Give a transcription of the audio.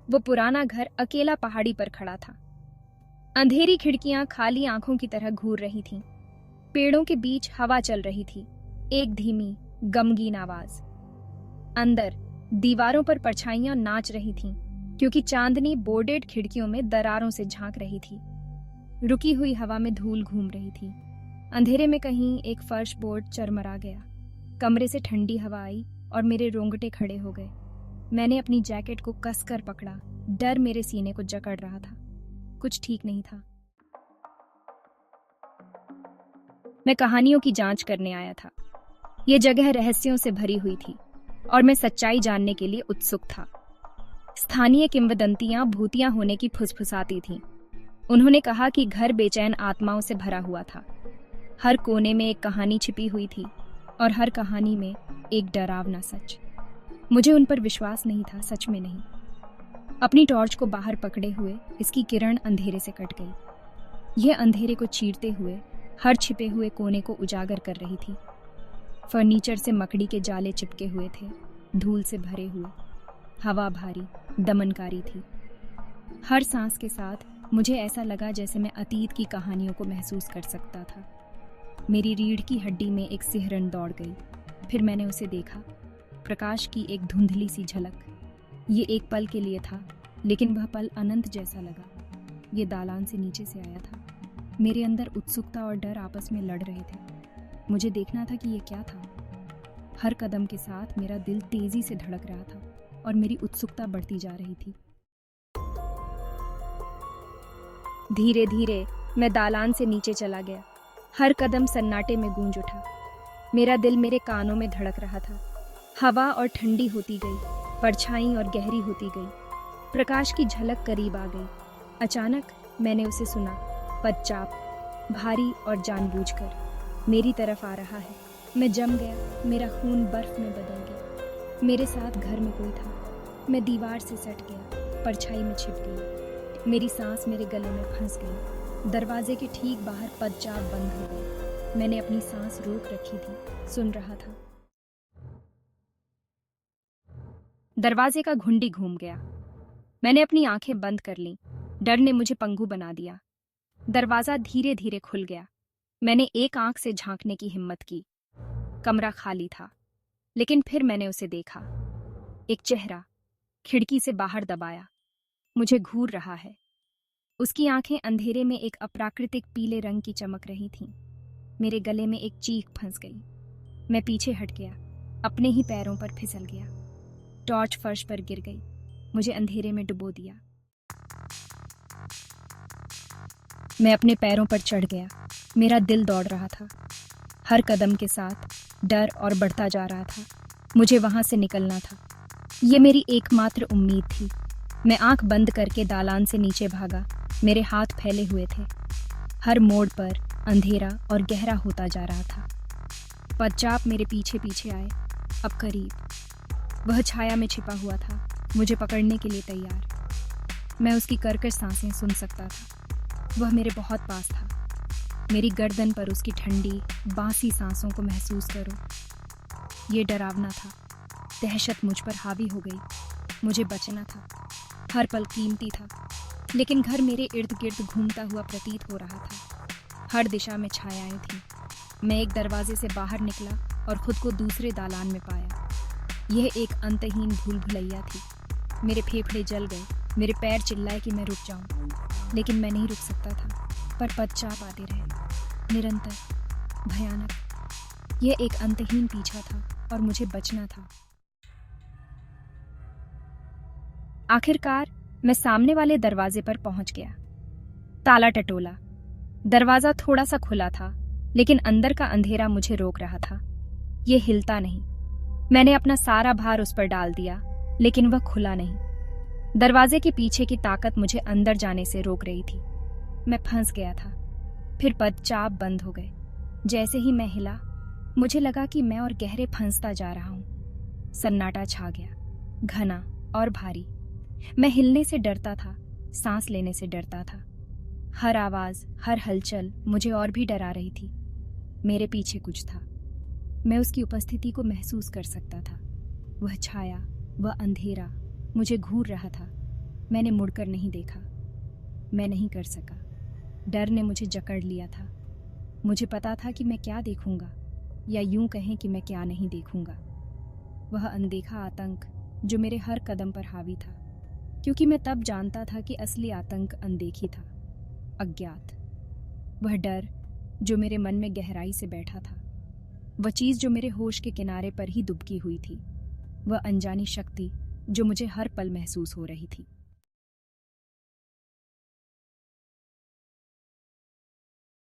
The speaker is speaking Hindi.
वो पुराना घर अकेला पहाड़ी पर खड़ा था। अंधेरी खिड़कियां खाली आंखों की तरह घूर रही थीं। पेड़ों के बीच हवा चल रही थी, एक धीमी गमगीन आवाज। अंदर दीवारों पर परछाइयां नाच रही थीं, क्योंकि चांदनी बोर्डेड खिड़कियों में दरारों से झांक रही थी। रुकी हुई हवा में धूल घूम रही थी। अंधेरे में कहीं एक फर्श बोर्ड चरमरा गया। कमरे से ठंडी हवा आई और मेरे रोंगटे खड़े हो गए। मैंने अपनी जैकेट को कसकर पकड़ा। डर मेरे सीने को जकड़ रहा था। कुछ ठीक नहीं था। मैं कहानियों की जांच करने आया था। ये जगह रहस्यों से भरी हुई थी और मैं सच्चाई जानने के लिए उत्सुक था। स्थानीय किंवदंतियां भूतियां होने की फुसफुसाती थीं। उन्होंने कहा कि घर बेचैन आत्माओं से भरा हुआ था। हर कोने में एक कहानी छिपी हुई थी और हर कहानी में एक डरावना सच। मुझे उन पर विश्वास नहीं था, सच में नहीं। अपनी टॉर्च को बाहर पकड़े हुए इसकी किरण अंधेरे से कट गई। यह अंधेरे को चीरते हुए हर छिपे हुए कोने को उजागर कर रही थी। फर्नीचर से मकड़ी के जाले चिपके हुए थे, धूल से भरे हुए। हवा भारी, दमनकारी थी। हर सांस के साथ मुझे ऐसा लगा जैसे मैं अतीत की कहानियों को महसूस कर सकता था। मेरी रीढ़ की हड्डी में एक सिहरन दौड़ गई। फिर मैंने उसे देखा, प्रकाश की एक धुंधली सी झलक। ये एक पल के लिए था, लेकिन वह पल अनंत जैसा लगा। ये दालान से नीचे से आया था। मेरे अंदर उत्सुकता और डर आपस में लड़ रहे थे। मुझे देखना था कि ये क्या था। हर कदम के साथ मेरा दिल तेजी से धड़क रहा था और मेरी उत्सुकता बढ़ती जा रही थी। धीरे धीरे मैं दालान से नीचे चला गया। हर कदम सन्नाटे में गूंज उठा। मेरा दिल मेरे कानों में धड़क रहा था। हवा और ठंडी होती गई, परछाई और गहरी होती गई। प्रकाश की झलक करीब आ गई। अचानक मैंने उसे सुना, पदचाप, भारी और जानबूझकर मेरी तरफ आ रहा है। मैं जम गया। मेरा खून बर्फ में बदल गया। मेरे साथ घर में कोई था। मैं दीवार से सट गया, परछाई में छिप गई। मेरी सांस मेरे गले में फंस गई। दरवाजे के ठीक बाहर पदचाप बंद हो गई। मैंने अपनी सांस रोक रखी थी, सुन रहा था। दरवाजे का घुंडी घूम गया। मैंने अपनी आंखें बंद कर लीं। डर ने मुझे पंगु बना दिया। दरवाजा धीरे धीरे खुल गया। मैंने एक आंख से झांकने की हिम्मत की। कमरा खाली था, लेकिन फिर मैंने उसे देखा। एक चेहरा खिड़की से बाहर दबाया, मुझे घूर रहा है। उसकी आंखें अंधेरे में एक अप्राकृतिक पीले रंग की चमक रही थीं। मेरे गले में एक चीख फंस गई। मैं पीछे हट गया, अपने ही पैरों पर फिसल गया। टॉर्च फर्श पर गिर गई, मुझे अंधेरे में डुबो दिया। मैं अपने पैरों पर चढ़ गया। मेरा दिल दौड़ रहा था। हर कदम के साथ डर और बढ़ता जा रहा था। मुझे वहां से निकलना था। ये मेरी एकमात्र उम्मीद थी। मैं आंख बंद करके दालान से नीचे भागा। मेरे हाथ फैले हुए थे। हर मोड़ पर अंधेरा और गहरा होता जा रहा था। पदचाप मेरे पीछे पीछे आए, अब करीब। वह छाया में छिपा हुआ था, मुझे पकड़ने के लिए तैयार। मैं उसकी कर्कश सांसें सुन सकता था। वह मेरे बहुत पास था। मेरी गर्दन पर उसकी ठंडी, बांसी सांसों को महसूस करो। ये डरावना था। दहशत मुझ पर हावी हो गई। मुझे बचना था। हर पल कीमती था, लेकिन घर मेरे इर्द गिर्द घूमता हुआ प्रतीत हो रहा था। हर दिशा में छायाएं थीं। मैं एक दरवाजे से बाहर निकला और खुद को दूसरे दालान में पाया। यह एक अंतहीन भूल भुलैया थी। मेरे फेफड़े जल गए। मेरे पैर चिल्लाए कि मैं रुक जाऊं, लेकिन मैं नहीं रुक सकता था। पर पदचाप आते रहे, निरंतर, भयानक। यह एक अंतहीन पीछा था और मुझे बचना था। आखिरकार मैं सामने वाले दरवाजे पर पहुंच गया। ताला टटोला। दरवाजा थोड़ा सा खुला था, लेकिन अंदर का अंधेरा मुझे रोक रहा था। यह हिलता नहीं। मैंने अपना सारा भार उस पर डाल दिया, लेकिन वह खुला नहीं। दरवाजे के पीछे की ताकत मुझे अंदर जाने से रोक रही थी। मैं फंस गया था। फिर पदचाप बंद हो गए। जैसे ही मैं हिला, मुझे लगा कि मैं और गहरे फंसता जा रहा हूं। सन्नाटा छा गया, घना और भारी। मैं हिलने से डरता था, सांस लेने से डरता था। हर आवाज, हर हलचल मुझे और भी डरा रही थी। मेरे पीछे कुछ था। मैं उसकी उपस्थिति को महसूस कर सकता था। वह छाया, वह अंधेरा मुझे घूर रहा था। मैंने मुड़कर नहीं देखा। मैं नहीं कर सका। डर ने मुझे जकड़ लिया था। मुझे पता था कि मैं क्या देखूंगा, या यूं कहें कि मैं क्या नहीं देखूंगा। वह अनदेखा आतंक जो मेरे हर कदम पर हावी था, क्योंकि मैं तब जानता था कि असली आतंक अनदेखी था, अज्ञात। वह डर जो मेरे मन में गहराई से बैठा था, वह चीज जो मेरे होश के किनारे पर ही दुबकी हुई थी, वह अनजानी शक्ति जो मुझे हर पल महसूस हो रही थी।